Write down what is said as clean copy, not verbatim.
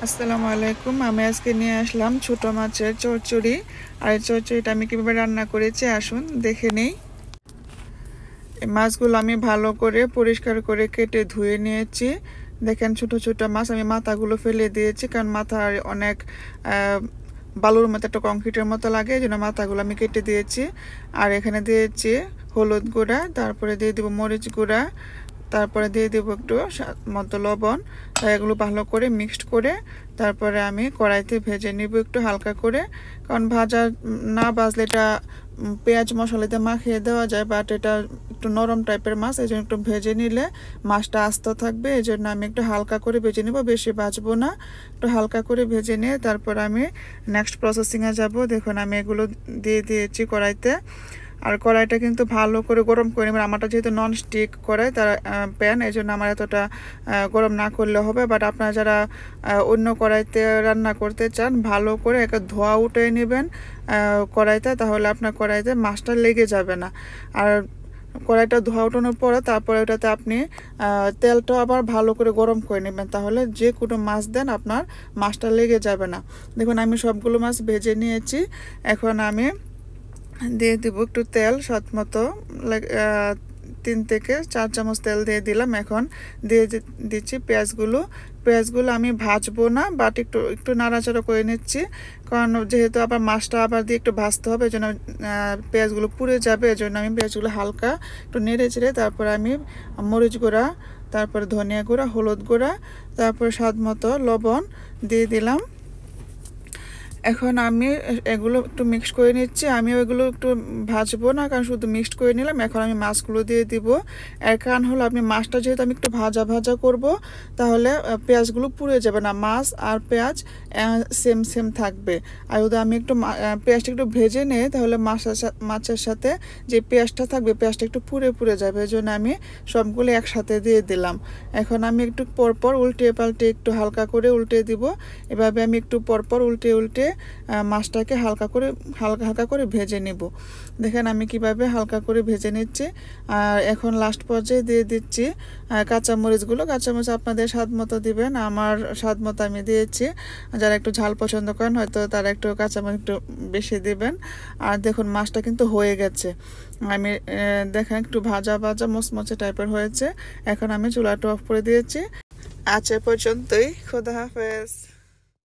আসসালামু আলাইকুম। আমি আজকে নিয়ে আসলাম ছোট মাছের চচ্চড়ি। আর এই চচ্চড়িটা আমি কিভাবে রান্না করেছি আসুন দেখে নেই। এই মাছগুলো আমি ভালো করে পরিষ্কার করে কেটে ধুয়ে নিয়েছি। দেখেন ছোট ছোট মাছ, আমি মাথাগুলো ফেলে দিয়েছি কারণ মাথার অনেক বালুর মতো একটা কংক্রিটের মতো লাগে, এই জন্য মাথাগুলো আমি কেটে দিয়েছি। আর এখানে দিয়েছি হলুদ গুঁড়া, তারপরে দিয়ে দেবো মরিচ গুঁড়া, তারপরে দিয়ে দেবো একটু স্বাদ মতো লবণ। এগুলো ভালো করে মিক্সড করে তারপরে আমি কড়াইতে ভেজে নিব একটু হালকা করে, কারণ ভাজা না ভাজলে এটা পেঁয়াজ মশলাতে মাখিয়ে দেওয়া যায়, বাট এটা একটু নরম টাইপের মাছ, এই জন্য একটু ভেজে নিলে মাছটা আস্ত থাকবে। এই জন্য আমি একটু হালকা করে ভেজে নেব, বেশি ভাজবো না, একটু হালকা করে ভেজে নিয়ে তারপর আমি নেক্সট প্রসেসিংয়ে যাব। দেখুন আমি এগুলো দিয়ে দিয়েছি কড়াইতে। আর কড়াইটা কিন্তু ভালো করে গরম করে নেবেন। আমারটা যেহেতু নন স্টিক কড়াই তার প্যান, এই জন্য আমার এতটা গরম না করলে হবে। বাট আপনারা যারা অন্য কড়াইতে রান্না করতে চান ভালো করে একটা ধোয়া উঠিয়ে নেবেন কড়াইতে, তাহলে আপনার কড়াইতে মাছটা লেগে যাবে না। আর কড়াইটা ধোয়া উঠানোর পরে তারপরে ওটাতে আপনি তেলটা আবার ভালো করে গরম করে নেবেন, তাহলে যে কোনো মাছ দেন আপনার মাছটা লেগে যাবে না। দেখুন আমি সবগুলো মাছ ভেজে নিয়েছি। এখন আমি দিয়ে দিব একটু তেল স্বাদ মতো, 3 থেকে 4 চামচ তেল দিয়ে দিলাম। এখন দিয়ে দিচ্ছি পেঁয়াজগুলো আমি ভাজবো না, বাট একটু একটু নাড়াচাড়া করে নিচ্ছি, কারণ যেহেতু আবার মাছটা আবার দিয়ে একটু ভাজতে হবে, এই জন্য পেঁয়াজগুলো পুড়ে যাবে। এই জন্য আমি পেঁয়াজগুলো হালকা একটু নেড়ে চেড়ে তারপরে আমি মরিচ গুঁড়া, তারপরে ধনিয়া গুঁড়া, হলুদ গুঁড়া, তারপরে স্বাদ মতো লবণ দিয়ে দিলাম। এখন আমি এগুলো একটু মিক্স করে নিচ্ছি। আমিও এগুলো একটু ভাজবো না, কারণ শুধু মিক্সড করে নিলাম। এখন আমি মাছগুলো দিয়ে দিব। এর কারণ হলো আপনি মাছটা যেহেতু আমি একটু ভাজা ভাজা করব, তাহলে পেঁয়াজগুলো পুড়ে যাবে না, মাছ আর পেঁয়াজ সেম সেম থাকবে। আর যদি আমি একটু পেঁয়াজটা একটু ভেজে নিই, তাহলে মাছের সাথে যে পেঁয়াজটা থাকবে পেঁয়াজটা একটু পুড়ে পুড়ে যাবে। এই জন্য আমি সবগুলো একসাথে দিয়ে দিলাম। এখন আমি একটু পরপর উল্টে পাল্টে একটু হালকা করে উল্টে দিব। এভাবে আমি একটু পরপর উল্টে উল্টে মাছটাকে হালকা হালকা করে ভেজে নেব। দেখেন আমি কিভাবে হালকা করে ভেজে নিচ্ছি। আর এখন লাস্ট পর্যায়ে দিয়ে দিচ্ছি কাঁচামরিচগুলো। কাঁচামরিচ আপনাদের স্বাদ মতো দিবেন, আমার স্বাদ মতো আমি দিয়েছি। যারা একটু ঝাল পছন্দ করেন হয়তো তারা একটু কাঁচামরিচ একটু বেশি দিবেন। আর দেখুন মাছটা কিন্তু হয়ে গেছে, আমি দেখেন একটু ভাজা ভাজা মচমচে টাইপের হয়েছে। এখন আমি চুলাটা অফ করে দিয়েছি। আজ এ পর্যন্তই, খোদা হাফেজ।